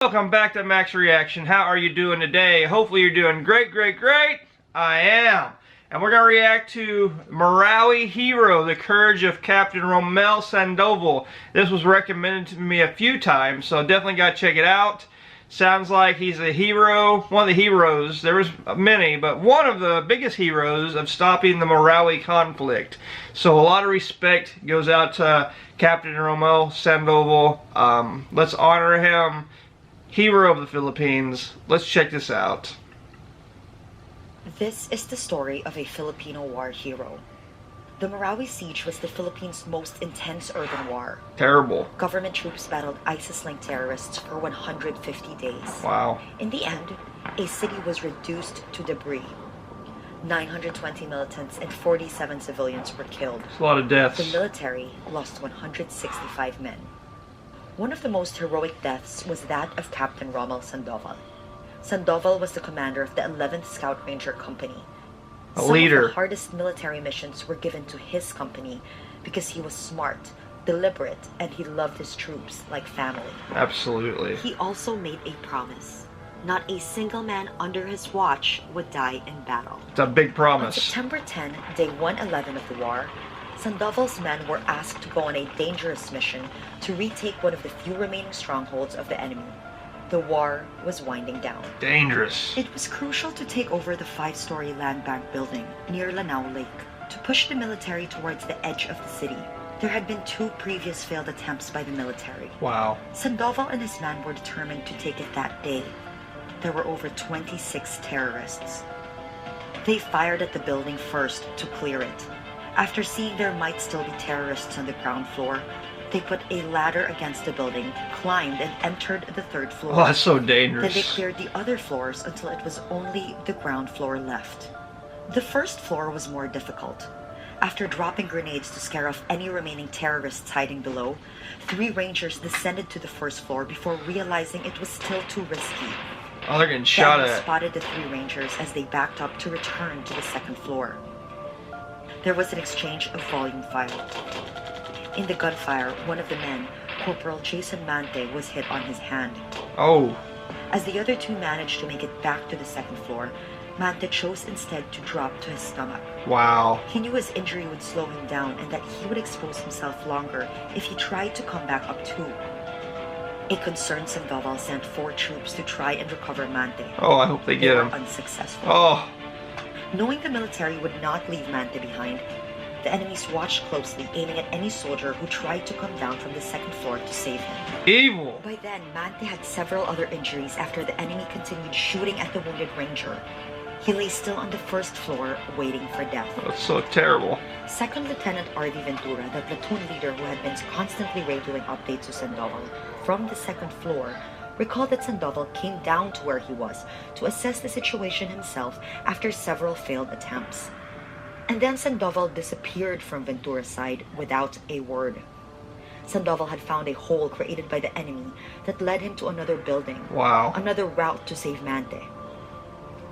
Welcome back to Max Reaction. How are you doing today? Hopefully you're doing great. I am. And we're going to react to Marawi Hero, The Courage of Captain Rommel Sandoval. This was recommended to me a few times, so definitely got to check it out. Sounds like he's a hero, one of the heroes, there was many, but one of the biggest heroes of stopping the Marawi conflict. So a lot of respect goes out to Captain Rommel Sandoval. Let's honor him. Hero of the Philippines. Let's check this out. This is the story of a Filipino war hero. The Marawi siege was the Philippines' most intense urban war. Terrible. Government troops battled ISIS-linked terrorists for 150 days. Wow. In the end, a city was reduced to debris. 920 militants and 47 civilians were killed. That's a lot of deaths. The military lost 165 men. One of the most heroic deaths was that of Captain Rommel Sandoval. Sandoval was the commander of the 11th Scout Ranger Company. A Some leader. of the hardest military missions were given to his company because he was smart, deliberate, and he loved his troops like family. Absolutely. He also made a promise. Not a single man under his watch would die in battle. It's a big On promise. September 10, day 111 of the war, Sandoval's men were asked to go on a dangerous mission to retake one of the few remaining strongholds of the enemy. The war was winding down. Dangerous. It was crucial to take over the 5-story land bank building near Lanao Lake to push the military towards the edge of the city. There had been 2 previous failed attempts by the military. Wow. Sandoval and his men were determined to take it that day. There were over 26 terrorists. They fired at the building first to clear it. After seeing there might still be terrorists on the ground floor, they put a ladder against the building, climbed, and entered the 3rd floor. Oh, that's so Then they dangerous. cleared the other floors until it was only the ground floor left. The 1st floor was more difficult. After dropping grenades to scare off any remaining terrorists hiding below, 3 rangers descended to the 1st floor before realizing it was still too risky. Oh, they're getting The shot enemy at. spotted the 3 rangers as they backed up to return to the 2nd floor. There was an exchange of volume fire. In the gunfire, one of the men, Corporal Jason Mante, was hit on his hand. Oh. As the other 2 managed to make it back to the 2nd floor, Mante chose instead to drop to his stomach. Wow. He knew his injury would slow him down and that he would expose himself longer if he tried to come back up too. A concerned Sandoval sent 4 troops to try and recover Mante. Oh, I hope they get were him. unsuccessful. Oh. Knowing the military would not leave Mante behind, the enemies watched closely, aiming at any soldier who tried to come down from the 2nd floor to save him. Evil. By then, Mante had several other injuries after the enemy continued shooting at the wounded ranger. He lay still on the 1st floor, waiting for death. That's so terrible. 2nd Lieutenant R.D. Ventura, the platoon leader who had been constantly radioing updates to Sandoval from the 2nd floor, recalled that Sandoval came down to where he was to assess the situation himself after several failed attempts. And then Sandoval disappeared from Ventura's side without a word. Sandoval had found a hole created by the enemy that led him to another building, Wow. another route to save Mante.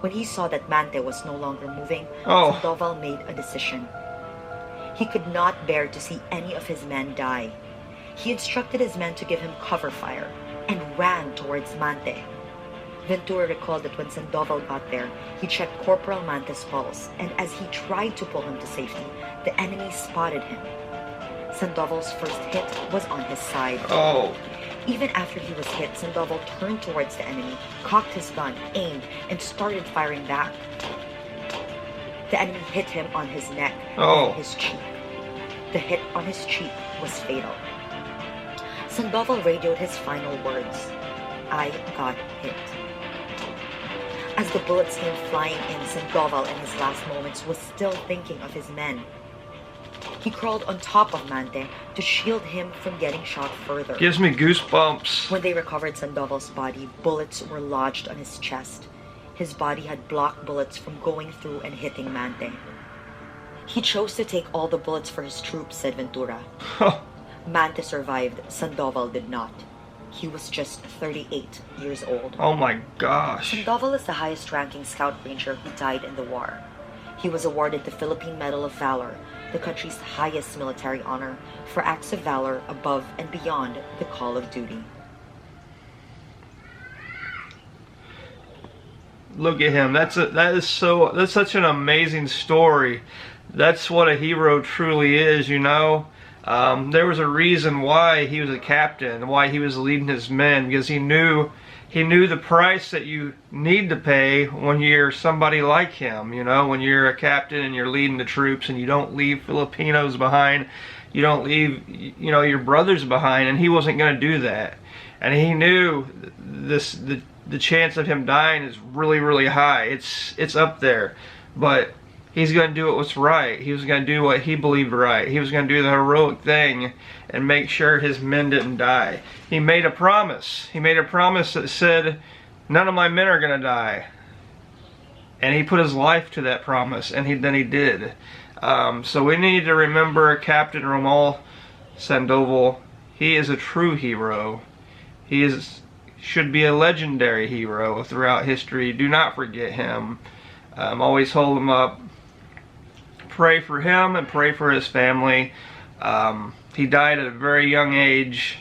When he saw that Mante was no longer moving, Oh. Sandoval made a decision. He could not bear to see any of his men die. He instructed his men to give him cover fire and ran towards Mante. Ventura recalled that when Sandoval got there, he checked Corporal Mante's pulse, and as he tried to pull him to safety, the enemy spotted him. Sandoval's first hit was on his side. Oh. Even after he was hit, Sandoval turned towards the enemy, cocked his gun, aimed, and started firing back. The enemy hit him on his neck Oh. and his cheek. The hit on his cheek was fatal. Sandoval radioed his final words, "I got hit." As the bullets came flying in, Sandoval in his last moments was still thinking of his men. He crawled on top of Mante to shield him from getting shot further. Gives me goosebumps. When they recovered Sandoval's body, bullets were lodged on his chest. His body had blocked bullets from going through and hitting Mante. He chose to take all the bullets for his troops, said Ventura. Mante survived, Sandoval did not. He was just 38 years old. Oh my gosh. Sandoval is the highest-ranking Scout Ranger who died in the war. He was awarded the Philippine Medal of Valor, the country's highest military honor, for acts of valor above and beyond the call of duty. look at him. That's such an amazing story. That's what a hero truly is, you know. There was a reason why he was a captain, why he was leading his men, because he knew the price that you need to pay when you're somebody like him, you know, when you're a captain and you're leading the troops and you don't leave Filipinos behind, you don't leave, you know, your brothers behind, and he wasn't going to do that. And he knew the chance of him dying is really, really high. It's up there, but he's going to do what's right. He was going to do what he believed right. He was going to do the heroic thing and make sure his men didn't die. He made a promise. He made a promise that said, none of my men are going to die. And he put his life to that promise, and then he did. So we need to remember Captain Rommel Sandoval. He is a true hero. He should be a legendary hero throughout history. Do not forget him. Always hold him up. Pray for him and pray for his family. He died at a very young age,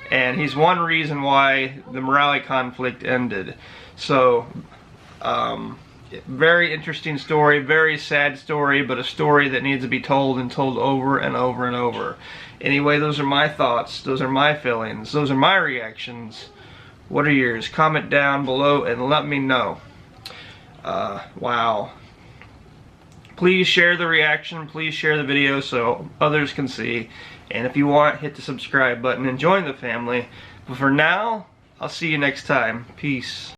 and he's one reason why the Marawi conflict ended. So, very interesting story, very sad story, but a story that needs to be told and told over and over and over. Anyway, those are my thoughts, those are my feelings, those are my reactions. What are yours? Comment down below and let me know. Wow. Please share the reaction, please share the video so others can see. And if you want, hit the subscribe button and join the family. But for now, I'll see you next time. Peace.